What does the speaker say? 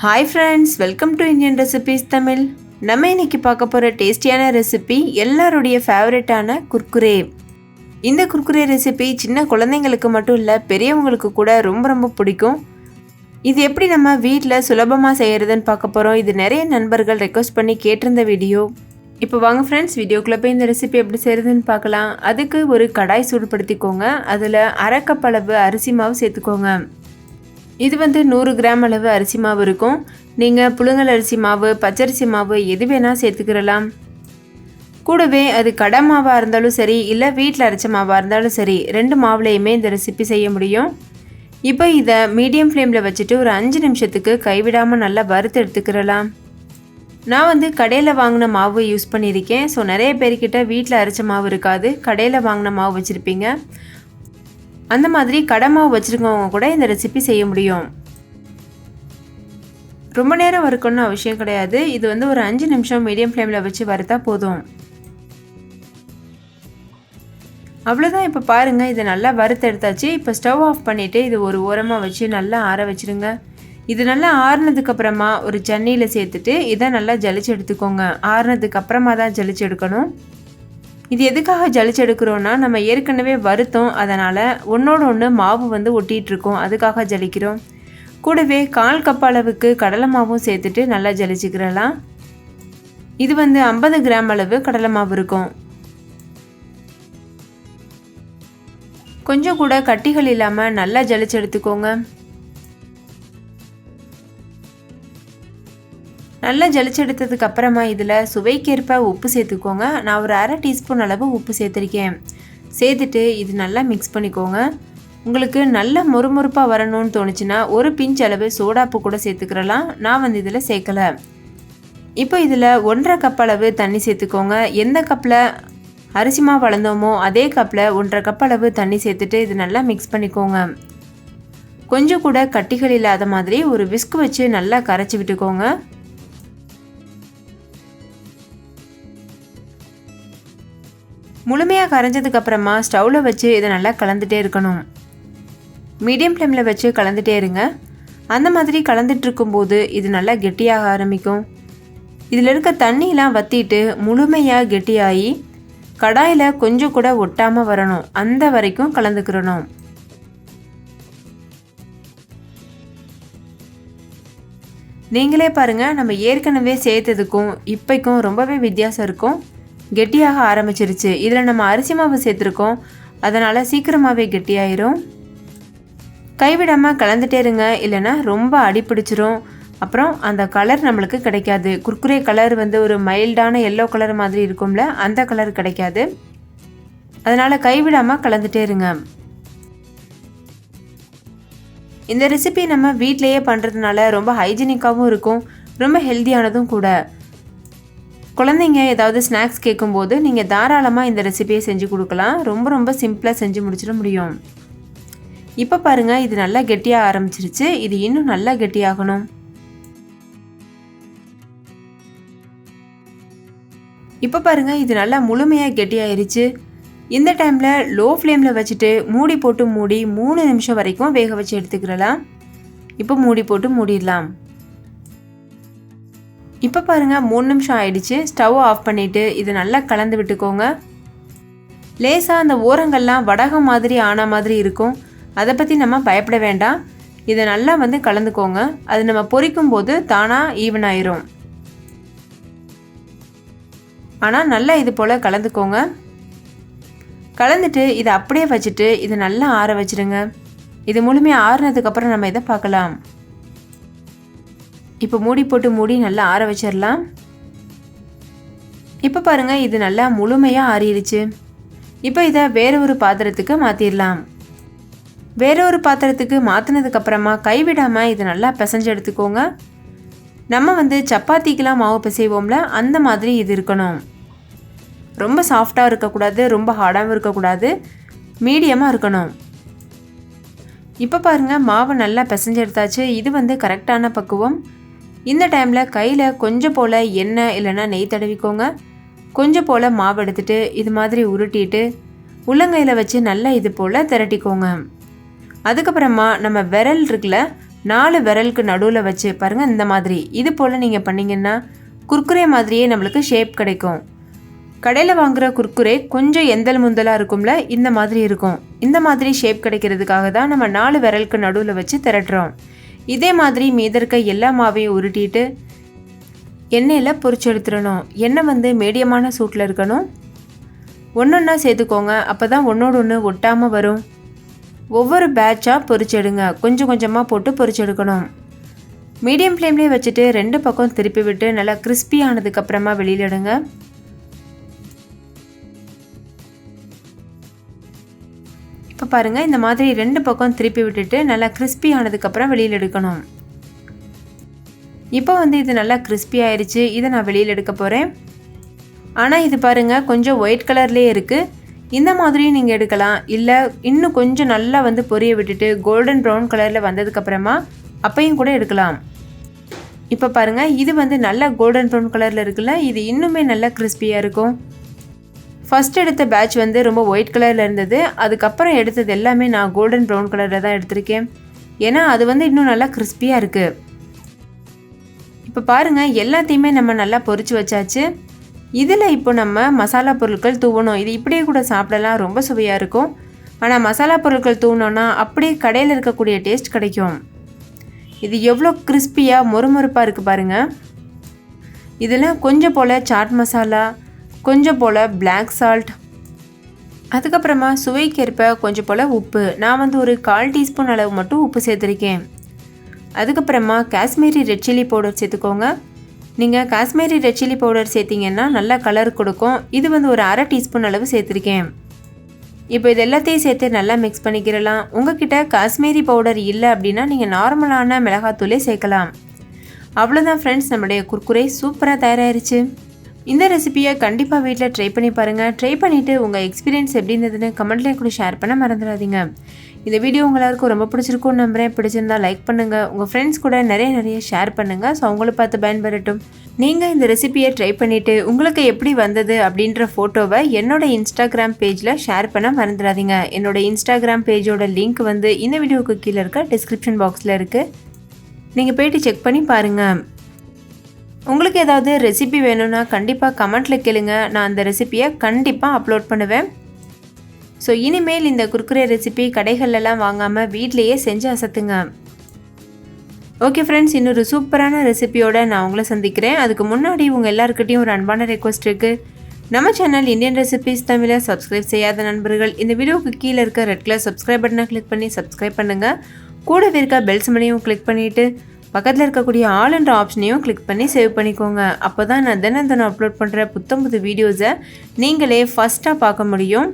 Hi friends, welcome to Indian Recipes Tamil. நம்ம இன்னைக்கு பார்க்க போற டேஸ்டியான ரெசிபி எல்லாருடைய ஃபேவரட்டான குர்குரே. இந்த குர்குரே ரெசிபி சின்ன குழந்தைங்களுக்கு மட்டும் இல்ல பெரியவங்களுக்கு கூட ரொம்ப பிடிக்கும். இது எப்படி நம்ம வீட்ல சுலபமா செய்யறதுன்னு பார்க்க போறோம். இது நிறைய நண்பர்கள் ரெக்வெஸ்ட் பண்ணி கேட்டிருந்த வீடியோ. இப்போ வாங்க ஃப்ரெண்ட்ஸ் வீடியோக்குள்ள போய் இந்த ரெசிபி எப்படி செய்யறதுன்னு பார்க்கலாம். அதுக்கு ஒரு கடாய் சூடுபடுத்திக்கோங்க. அதுல அரை கப் அளவு அரிசி மாவு சேர்த்துக்கோங்க. இது 100 கிராம் அளவு அரிசி மாவு இருக்கும். நீங்கள் புழுங்கல் அரிசி மாவு பச்சரிசி மாவு எது வேணால் சேர்த்துக்கிறலாம். கூடவே அது கடை மாவாக இருந்தாலும் சரி இல்லை வீட்டில் அரைச்ச மாவாக இருந்தாலும் சரி, ரெண்டு மாவுலையுமே இந்த ரெசிபி செய்ய முடியும். இப்போ இதை மீடியம் ஃப்ளேமில் வச்சுட்டு ஒரு 5 நிமிஷத்துக்கு கைவிடாமல் நல்லா வறுத்து எடுத்துக்கிறலாம். நான் கடையில் வாங்கின மாவு யூஸ் பண்ணியிருக்கேன். ஸோ நிறைய பேர்கிட்ட வீட்டில் அரைச்ச மாவு இருக்காது, கடையில் வாங்கின மாவு வச்சுருப்பீங்க. அந்த மாதிரி கடை மாவு வச்சுருக்கவங்க கூட இந்த ரெசிபி செய்ய முடியும். ரொம்ப நேரம் வறுக்கணும்னு அவசியம் கிடையாது. இது ஒரு 5 நிமிஷம் மீடியம் ஃப்ளேமில் வச்சு வறுத்தா போதும். அவ்வளோதான். இப்போ பாருங்கள், இதை நல்லா வறுத்து எடுத்தாச்சு. இப்போ ஸ்டவ் ஆஃப் பண்ணிவிட்டு இது ஒரு ஓரமாக வச்சு நல்லா ஆற வச்சுருங்க. இது நல்லா ஆறுனதுக்கப்புறமா ஒரு சன்னியில் சேர்த்துட்டு இதை நல்லா ஜலிச்சு எடுத்துக்கோங்க. ஆறுனதுக்கு அப்புறமா தான் ஜலிச்சு எடுக்கணும். இது எதுக்காக ஜலிச்சு எடுக்கிறோன்னா, நம்ம ஏற்கனவே வருத்தோம், அதனால் ஒன்றோட ஒன்று மாவு ஒட்டிகிட்டு இருக்கோம், அதுக்காக ஜலிக்கிறோம். கூடவே 1/4 கப் அளவுக்கு கடலை மாவும் சேர்த்துட்டு நல்லா ஜலிச்சுக்கிறலாம். இது 50 கிராம் அளவு கடலை மாவு இருக்கும். கொஞ்சம் கூட கட்டிகள் இல்லாமல் நல்லா ஜலிச்சு எடுத்துக்கோங்க. நல்லா ஜலிச்சு எடுத்ததுக்கு அப்புறமா இதில் சுவைக்கேற்ப உப்பு சேர்த்துக்கோங்க. நான் ஒரு அரை டீஸ்பூன் அளவு உப்பு சேர்த்துருக்கேன். சேர்த்துட்டு இது நல்லா மிக்ஸ் பண்ணிக்கோங்க. உங்களுக்கு நல்ல மொறுமொறுப்பாக வரணும்னு தோணுச்சுன்னா ஒரு பிஞ்ச் அளவு சோடாப்பு கூட சேர்த்துக்கிறலாம். நான் இதில் சேர்க்கலை. இப்போ இதில் 1/2 கப் அளவு தண்ணி சேர்த்துக்கோங்க. எந்த கப்பில் அரிசி மாவு வளர்ந்தோமோ அதே கப்பில் 1/2 கப் அளவு தண்ணி சேர்த்துட்டு இது நல்லா மிக்ஸ் பண்ணிக்கோங்க. கொஞ்சம் கூட கட்டிகள் இல்லாத மாதிரி ஒரு விஸ்க் வச்சு நல்லா கரைச்சி விட்டுக்கோங்க. முழுமையாக கரைஞ்சதுக்கு அப்புறமா ஸ்டவ்வில் வச்சு இதை நல்லா கலந்துட்டே இருக்கணும். மீடியம் ஃப்ளேமில் வச்சு கலந்துட்டே இருங்க. அந்த மாதிரி கலந்துட்டு இருக்கும்போது இது நல்லா கெட்டியாக ஆரம்பிக்கும். இதில் இருக்க தண்ணியெலாம் வற்றிட்டு முழுமையாக கெட்டியாகி கடாயில் கொஞ்சம் கூட ஒட்டாமல் வரணும். அந்த வரைக்கும் கலந்துக்கிறணும். நீங்களே பாருங்கள், நம்ம ஏற்கனவே சேர்த்ததுக்கும் இப்போக்கும் ரொம்பவே வித்தியாசம் இருக்கும். கெட்டியாக ஆரம்பிச்சிருச்சு. இதில் நம்ம அரிசி மாவு சேர்த்துருக்கோம், அதனால் சீக்கிரமாகவே கெட்டியாயிரும். கைவிடாமல் கலந்துட்டே இருங்க, இல்லைன்னா ரொம்ப அடிப்பிடிச்சிரும். அப்புறம் அந்த கலர் நம்மளுக்கு கிடைக்காது. குர்குரே கலர் ஒரு மைல்டான எல்லோ கலர் மாதிரி இருக்கும்ல, அந்த கலர் கிடைக்காது. அதனால் கைவிடாமல் கலந்துட்டே இருங்க. இந்த ரெசிபி நம்ம வீட்டிலையே பண்ணுறதுனால ரொம்ப ஹைஜீனிக்காகவும் இருக்கும், ரொம்ப ஹெல்த்தியானதும் கூட. குழந்தைங்க ஏதாவது ஸ்நாக்ஸ் கேட்கும்போது நீங்கள் தாராளமாக இந்த ரெசிபியை செஞ்சு கொடுக்கலாம். ரொம்ப சிம்பிளாக செஞ்சு முடிச்சிட முடியும். இப்போ பாருங்கள், இது நல்லா கெட்டியாக ஆரம்பிச்சிருச்சு. இது இன்னும் நல்லா கெட்டியாகணும். இப்போ பாருங்கள், இது நல்லா முழுமையாக கெட்டியாயிருச்சு. இந்த டைமில் லோ ஃப்ளேமில் வச்சுட்டு மூடி போட்டு 3 நிமிஷம் வரைக்கும் வேக வச்சு எடுத்துக்கிறலாம். இப்போ மூடி போட்டு மூடிடலாம். இப்போ பாருங்கள், 3 நிமிஷம் ஆயிடுச்சு. ஸ்டவ் ஆஃப் பண்ணிவிட்டு இது நல்லா கலந்து விட்டுக்கோங்க. லேசாக அந்த ஓரங்கள்லாம் வடகம் மாதிரி ஆன மாதிரி இருக்கும், அதை பற்றி நம்ம பயப்பட வேண்டாம். இதை நல்லா கலந்துக்கோங்க. அது நம்ம பொரிக்கும் போது தானாக ஈவன் ஆயிரும். ஆனால் நல்லா இது போல் கலந்துக்கோங்க. கலந்துட்டு இதை அப்படியே வச்சுட்டு இதை நல்லா ஆற வச்சுடுங்க. இது முழுமையாக ஆறுனதுக்கப்புறம் நம்ம இதை பார்க்கலாம். இப்போ மூடி போட்டு நல்லா ஆற வச்சிடலாம். இப்போ பாருங்கள், இது நல்லா முழுமையாக ஆறிடுச்சு. இப்போ இதை வேற ஒரு பாத்திரத்துக்கு மாற்றிடலாம். வேற ஒரு பாத்திரத்துக்கு மாற்றினதுக்கப்புறமா கைவிடாமல் இதை நல்லா பிசைஞ்சு எடுத்துக்கோங்க. நம்ம சப்பாத்திக்கெலாம் மாவு பிசைவோம்ல, அந்த மாதிரி இது இருக்கணும். ரொம்ப சாஃப்டாக இருக்கக்கூடாது, ரொம்ப ஹார்டாகவும் இருக்கக்கூடாது, மீடியமாக இருக்கணும். இப்போ பாருங்கள், மாவு நல்லா பிசைஞ்சு எடுத்தாச்சு. இது கரெக்டான பக்குவம். இந்த டைமில் கையில் கொஞ்சம் போல் எண்ணெய் இல்லைன்னா நெய் தடவிக்கோங்க. கொஞ்சம் போல் மாவு எடுத்துகிட்டு இது மாதிரி உருட்டிட்டு உள்ளங்கையில் வச்சு நல்லா இது போல் திரட்டிக்கோங்க. அதுக்கப்புறமா நம்ம விரல் இருக்குல்ல, 4 விரலுக்கு நடுவில் வச்சு பாருங்கள் இந்த மாதிரி. இது போல் நீங்கள் பண்ணிங்கன்னா குர்குரே மாதிரியே நம்மளுக்கு ஷேப் கிடைக்கும். கடையில் வாங்குகிற குர்குரே கொஞ்சம் எந்தல் முந்தலாக இருக்கும்ல, இந்த மாதிரி இருக்கும். இந்த மாதிரி ஷேப் கிடைக்கிறதுக்காக தான் நம்ம 4 விரலுக்கு நடுவில் வச்சு திரட்டுறோம். இதே மாதிரி மீத இருக்க எல்லா மாவையும் உருட்டிட்டு எண்ணெயில் பொரிச்சு எடுத்துடணும். எண்ணெய் மீடியமான சூட்டில் இருக்கணும். ஒன்றொன்னா சேர்த்துக்கோங்க, அப்போ தான் ஒன்றோடு ஒன்று ஒட்டாமல் வரும். ஒவ்வொரு பேட்சாக பொரிச்செடுங்க, கொஞ்சம் கொஞ்சமாக போட்டு பொரிச்செடுக்கணும். மீடியம் ஃப்ளேம்லேயே வச்சுட்டு 2 பக்கம் திருப்பி விட்டு நல்லா கிறிஸ்பி ஆனதுக்கப்புறமா வெளியில் எடுங்க. இப்போ பாருங்கள், இந்த மாதிரி 2 பக்கம் திருப்பி விட்டுட்டு நல்லா கிறிஸ்பி ஆனதுக்கப்புறம் வெளியில் எடுக்கணும். இப்போ இது நல்லா கிறிஸ்பி ஆயிடுச்சு. இதை நான் வெளியில் எடுக்க போகிறேன். ஆனால் இது பாருங்கள் கொஞ்சம் ஒயிட் கலர்லேயே இருக்குது. இந்த மாதிரியும் நீங்கள் எடுக்கலாம். இல்லை இன்னும் கொஞ்சம் நல்லா பொரிய விட்டுட்டு கோல்டன் ப்ரௌன் கலரில் வந்ததுக்கப்புறமா அப்பையும் கூட எடுக்கலாம். இப்போ பாருங்கள், இது நல்லா கோல்டன் ப்ரௌன் கலரில் இருக்குல்ல, இது இன்னுமே நல்லா கிறிஸ்பியாக இருக்கும். ஃபஸ்ட் எடுத்த பேட்ச் ரொம்ப ஒயிட் கலரில் இருந்தது. அதுக்கப்புறம் எடுத்தது எல்லாமே நான் கோல்டன் ப்ரௌன் கலரில் தான் எடுத்திருக்கேன். ஏன்னா அது இன்னும் நல்லா கிறிஸ்பியாக இருக்குது. இப்போ பாருங்கள், எல்லாத்தையுமே நம்ம நல்லா பொரிச்சு வச்சாச்சு. இதில் இப்போ நம்ம மசாலா பொருட்கள் தூவணும். இது இப்படியே கூட சாப்பிடலாம், ரொம்ப சுவையாக இருக்கும். ஆனால் மசாலா பொருட்கள் தூவினோன்னா அப்படியே கடையில் இருக்கக்கூடிய டேஸ்ட் கிடைக்கும். இது எவ்வளோ கிறிஸ்பியாக மொறுமொறுப்பாக இருக்குது பாருங்கள். இதில் கொஞ்சம் போல் சாட் மசாலா, கொஞ்சம் போல் பிளாக் சால்ட், அதுக்கப்புறமா சுவைக்கேற்ப கொஞ்சம் போல் உப்பு. நான் ஒரு 1/4 டீஸ்பூன் அளவு மட்டும் உப்பு சேர்த்துருக்கேன். அதுக்கப்புறமா காஷ்மீரி ரெட் சில்லி பவுடர் சேர்த்துக்கோங்க. நீங்கள் காஷ்மீரி ரெட் சில்லி பவுடர் சேர்த்திங்கன்னா நல்லா கலர் கொடுக்கும். இது ஒரு 1/2 டீஸ்பூன் அளவு சேர்த்துருக்கேன். இப்போ இது எல்லாத்தையும் சேர்த்து நல்லா மிக்ஸ் பண்ணிக்கிறலாம். உங்ககிட்ட காஷ்மீரி பவுடர் இல்லை அப்படின்னா நீங்கள் நார்மலான மிளகாத்தூளே சேர்க்கலாம். அவ்வளோதான் ஃப்ரெண்ட்ஸ், நம்மளுடைய குர்குரே சூப்பராக தயாராகிருச்சு. இந்த ரெசிபியை கண்டிப்பாக வீட்டில் ட்ரை பண்ணி பாருங்கள். ட்ரை பண்ணிவிட்டு உங்கள் எக்ஸ்பீரியன்ஸ் எப்படி இருந்ததுன்னு கமெண்ட்லேயே கூட ஷேர் பண்ண மறந்துடாதீங்க. இந்த வீடியோ எல்லாருக்கும் ரொம்ப பிடிச்சிருக்கும்னு நம்புகிறேன். பிடிச்சிருந்தா லைக் பண்ணுங்கள், உங்கள் ஃப்ரெண்ட்ஸ் கூட நிறைய ஷேர் பண்ணுங்கள். ஸோ அவங்கள பார்த்து பயன்பெறட்டும். நீங்கள் இந்த ரெசிபியை ட்ரை பண்ணிவிட்டு உங்களுக்கு எப்படி வந்தது அப்படின்ற ஃபோட்டோவை என்னோட இன்ஸ்டாகிராம் பேஜில் ஷேர் பண்ண மறந்துடாதீங்க. என்னோட இன்ஸ்டாகிராம் பேஜோட லிங்க் இந்த வீடியோவுக்கு கீழே இருக்க டிஸ்கிரிப்ஷன் பாக்ஸில் இருக்குது. நீங்கள் போய்ட்டு செக் பண்ணி பாருங்கள். உங்களுக்கு ஏதாவது ரெசிபி வேணும்னா கண்டிப்பாக கமெண்ட்டில் கேளுங்க. நான் அந்த ரெசிபியை கண்டிப்பாக அப்லோட் பண்ணுவேன். ஸோ இனிமேல் இந்த குர்குரே ரெசிபி கடைகள்லாம் வாங்காமல் வீட்லேயே செஞ்சு அசத்துங்க. ஓகே ஃப்ரெண்ட்ஸ், இன்னொரு சூப்பரான ரெசிபியோடு நான் உங்களை சந்திக்கிறேன். அதுக்கு முன்னாடி உங்கள் எல்லாருக்கிட்டையும் ஒரு அன்பான ரெக்வஸ்ட் இருக்குது. நம்ம சேனல் இந்தியன் ரெசிபிஸ் தமிழை சப்ஸ்கிரைப் செய்யாத நண்பர்கள் இந்த வீடியோவுக்கு கீழே இருக்க ரெட் கலர் சப்ஸ்கிரைப் பட்டனை கிளிக் பண்ணி சப்ஸ்கிரைப் பண்ணுங்கள். கூடவே இருக்க பெல் சிம்பலையும் கிளிக் பண்ணிவிட்டு பக்கத்தில் இருக்கக்கூடிய ஆல் என்ற ஆப்ஷனையும் கிளிக் பண்ணி சேவ் பண்ணிக்கோங்க. அப்போ தான் நான் தினம் அப்லோட் பண்ணுற புத்தம் புது வீடியோஸை நீங்களே ஃபஸ்ட்டாக பார்க்க முடியும்.